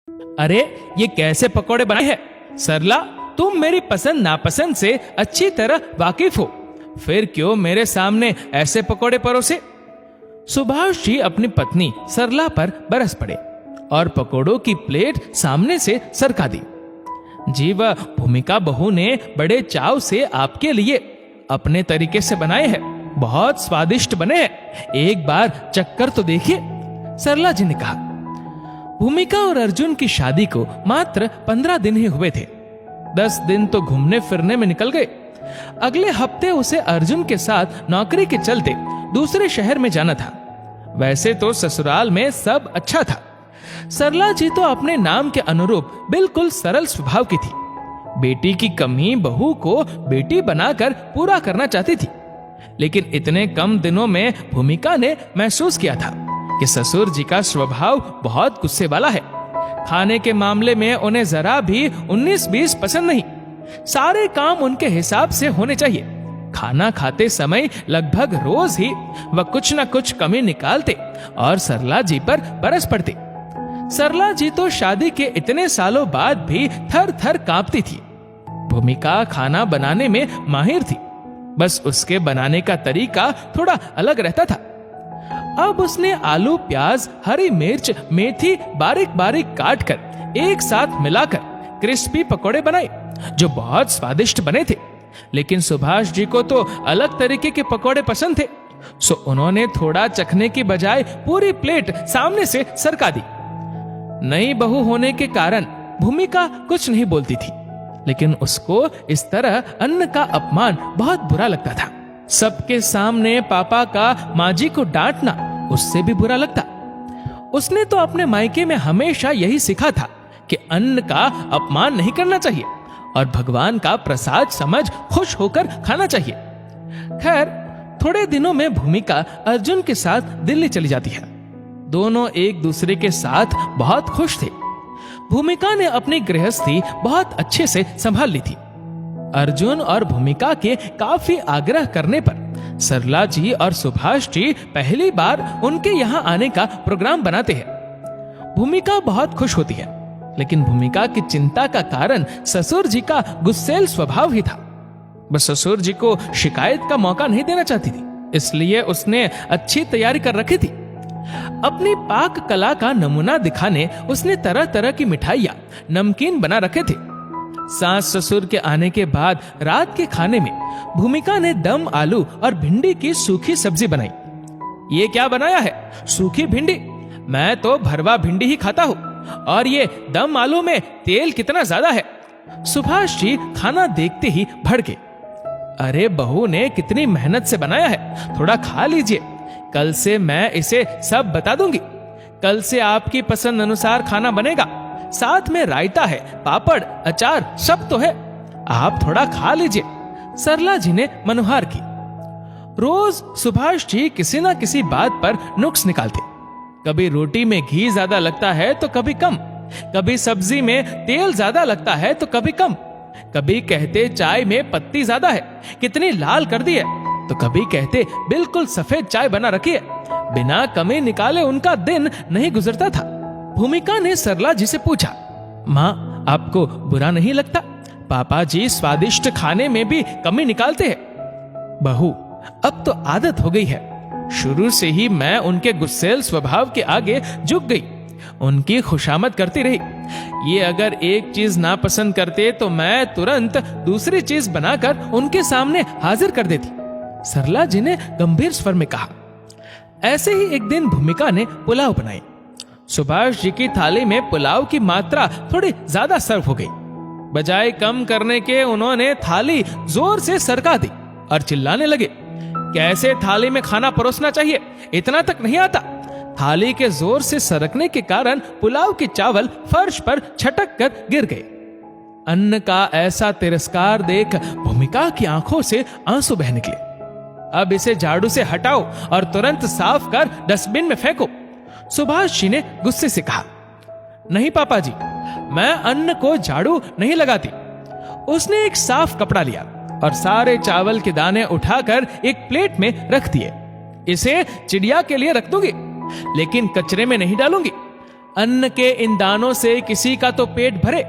अरे ये कैसे पकोड़े बनाए हैं? सरला, तुम मेरी पसंद नापसंद से अच्छी तरह वाकिफ हो, फिर क्यों मेरे सामने ऐसे पकोड़े परोसे? सुभाष जी अपनी पत्नी सरला पर बरस पड़े और पकोड़ों की प्लेट सामने से सरका दी। जी, वह भूमिका बहू ने बड़े चाव से आपके लिए अपने तरीके से बनाए हैं, बहुत स्वादिष्ट बने हैं, एक बार चक्कर तो देखिए, सरला जी ने कहा। भूमिका और अर्जुन की शादी को मात्र 15 दिन ही हुए थे। 10 दिन तो घूमने फिरने में निकल गए। अगले हफ्ते उसे अर्जुन के साथ नौकरी के चलते दूसरे शहर में जाना था। वैसे तो ससुराल में सब अच्छा था। सरला जी तो अपने नाम के अनुरूप बिल्कुल सरल स्वभाव की थी। बेटी की कमी बहू को बेटी बनाकर पूरा करना चाहती थी। लेकिन इतने कम दिनों में भूमिका ने महसूस किया था कि ससुर जी का स्वभाव बहुत गुस्से वाला है। खाने के मामले में उन्हें जरा भी 19-20 पसंद नहीं। सारे काम उनके हिसाब से होने चाहिए। खाना खाते समय लगभग रोज ही वह कुछ न कुछ कमी निकालते और सरला जी पर बरस पड़ते। सरला जी तो शादी के इतने सालों बाद भी थर थर कांपती थी। भूमिका खाना बनाने में माहिर थी, बस उसके बनाने का तरीका थोड़ा अलग रहता था। अब उसने आलू, प्याज, हरी मिर्च, मेथी बारीक बारीक काट कर एक साथ मिलाकर क्रिस्पी पकोड़े बनाए, जो बहुत स्वादिष्ट बने थे। लेकिन सुभाष जी को तो अलग तरीके के पकोड़े पसंद थे, सो उन्होंने थोड़ा चखने की बजाय पूरी प्लेट सामने से सरका दी। नई बहू होने के कारण भूमिका कुछ नहीं बोलती थी, लेकिन उसको इस तरह अन्न का अपमान बहुत बुरा लगता था। सबके सामने पापा का माँ जी को डांटना उससे भी बुरा लगता। उसने तो अपने मायके में हमेशा यही सीखा था कि अन्न का अपमान नहीं करना चाहिए और भगवान का प्रसाद समझ खुश होकर खाना चाहिए। खैर, थोड़े दिनों में भूमिका अर्जुन के साथ दिल्ली चली जाती है। दोनों एक दूसरे के साथ बहुत खुश थे। भूमिका ने अपनी गृहस्थी बहुत अच्छे से संभाल ली थी। अर्जुन और भूमिका के काफी आग्रह करने पर सरला जी और सुभाष जी पहली बार उनके यहाँ आने का प्रोग्राम बनाते हैं। भूमिका बहुत खुश होती है, लेकिन भूमिका की चिंता का कारण ससुर जी का गुस्सैल स्वभाव ही था। बस ससुर जी को शिकायत का मौका नहीं देना चाहती थी, इसलिए उसने अच्छी तैयारी कर रखी थी। अपनी पाक कला का नमूना दिखाने उसने तरह तरह की मिठाइयां, नमकीन बना रखे थे। सास ससुर के आने के बाद रात के खाने में भूमिका ने दम आलू और भिंडी की सूखी सब्जी बनाई। ये क्या बनाया है? सूखी भिंडी? मैं तो भरवा भिंडी ही खाता हूँ। और ये दम आलू में तेल कितना ज्यादा है। सुभाष जी खाना देखते ही भड़के। अरे बहू ने कितनी मेहनत से बनाया है, थोड़ा खा लीजिए, कल से मैं इसे सब बता दूंगी। कल से आपकी पसंद अनुसार खाना बनेगा, साथ में रायता है, पापड़, अचार सब तो है, आप थोड़ा खा लीजिए, सरला जी ने मनुहार की। रोज सुभाष जी किसी न किसी बात पर नुक्स निकालते। कभी रोटी में घी ज्यादा लगता है तो कभी कम, कभी सब्जी में तेल ज्यादा लगता है तो कभी कम, कभी कहते चाय में पत्ती ज्यादा है, कितनी लाल कर दी है, तो कभी कहते बिल्कुल सफेद चाय बना रखी है। बिना कमी निकाले उनका दिन नहीं गुजरता था। भूमिका ने सरला जी से पूछा, माँ आपको बुरा नहीं लगता? पापा जी स्वादिष्ट खाने में भी कमी निकालते हैं। बहू, अब तो आदत हो गई है। शुरू से ही मैं उनके गुस्सैल स्वभाव के आगे झुक गई, उनकी खुशामद करती रही। ये अगर एक चीज ना पसंद करते तो मैं तुरंत दूसरी चीज बनाकर उनके सामने हाजिर कर देती, सरला जी ने गंभीर स्वर में कहा। ऐसे ही एक दिन भूमिका ने पुलाव बनाई। सुभाष जी की थाली में पुलाव की मात्रा थोड़ी ज्यादा सर्व हो गई। बजाय कम करने के उन्होंने थाली जोर से सरका दी और चिल्लाने लगे, कैसे थाली में खाना परोसना चाहिए, इतना तक नहीं आता। थाली के जोर से सरकने के कारण पुलाव के चावल फर्श पर छटक कर गिर गए। अन्न का ऐसा तिरस्कार देख भूमिका की आंखों से आंसू बह निकले। अब इसे झाड़ू से हटाओ और तुरंत साफ कर डस्टबिन में फेंको, सुभाष जी ने गुस्से से कहा। नहीं पापा जी, मैं अन्न को झाड़ू नहीं लगाती। उसने एक साफ कपड़ा लिया और सारे चावल के दाने उठाकर एक प्लेट में रख दिए। इसे चिड़िया के लिए रख दूंगी, लेकिन कचरे में नहीं डालूंगी। अन्न के इन दानों से किसी का तो पेट भरे।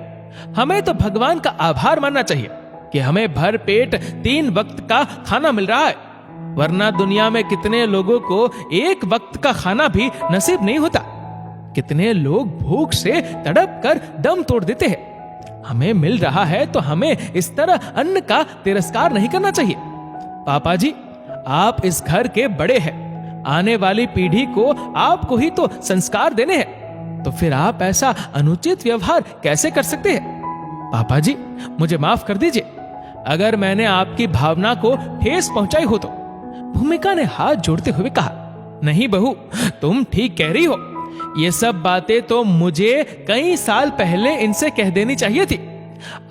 हमें तो भगवान का आभार मानना चाहिए कि हमें भर पेट 3 वक्त का खाना मिल रहा है, वरना दुनिया में कितने लोगों को एक वक्त का खाना भी नसीब नहीं होता। कितने लोग भूख से तड़प कर दम तोड़ देते हैं। हमें मिल रहा है तो हमें इस तरह अन्न का तिरस्कार नहीं करना चाहिए। पापा जी, आप इस घर के बड़े हैं, आने वाली पीढ़ी को आपको ही तो संस्कार देने हैं, तो फिर आप ऐसा अनुचित व्यवहार कैसे कर सकते हैं? पापा जी, मुझे माफ कर दीजिए अगर मैंने आपकी भावना को ठेस पहुंचाई हो तो। भूमिका ने हाथ जोड़ते हुए कहा, नहीं बहू, तुम ठीक कह रही हो। ये सब बातें तो मुझे कई साल पहले इनसे कह देनी चाहिए थी।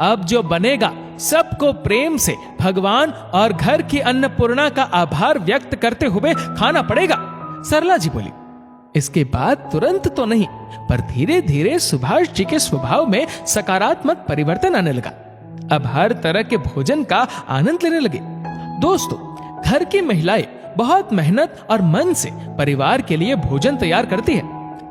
अब जो बनेगा सबको प्रेम से भगवान और घर की अन्नपूर्णा का आभार व्यक्त करते हुए खाना पड़ेगा, सरला जी बोली। इसके बाद तुरंत तो नहीं, पर धीरे धीरे सुभाष जी के स्वभाव में सकारात्मक परिवर्तन आने लगा। अब हर तरह के भोजन का आनंद लेने लगे। दोस्तों, घर की महिलाएं बहुत मेहनत और मन से परिवार के लिए भोजन तैयार करती है,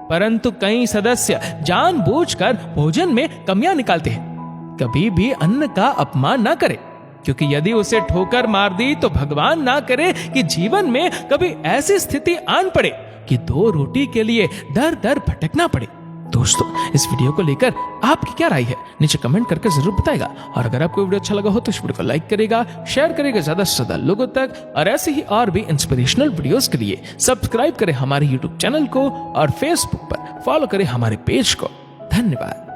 परंतु कई सदस्य जानबूझकर भोजन में कमियां निकालते हैं। कभी भी अन्न का अपमान ना करें, क्योंकि यदि उसे ठोकर मार दी तो भगवान ना करे कि जीवन में कभी ऐसी स्थिति आन पड़े कि 2 रोटी के लिए दर दर भटकना पड़े। दोस्तों, इस वीडियो को लेकर आपकी क्या राय है नीचे कमेंट करके जरूर बताएगा। और अगर आपको वीडियो अच्छा लगा हो तो इस वीडियो को लाइक करेगा, शेयर करेगा ज्यादा से ज्यादा लोगों तक, और ऐसे ही और भी इंस्पिरेशनल वीडियोस के लिए सब्सक्राइब करें हमारे यूट्यूब चैनल को और फेसबुक पर फॉलो करें हमारे पेज को। धन्यवाद।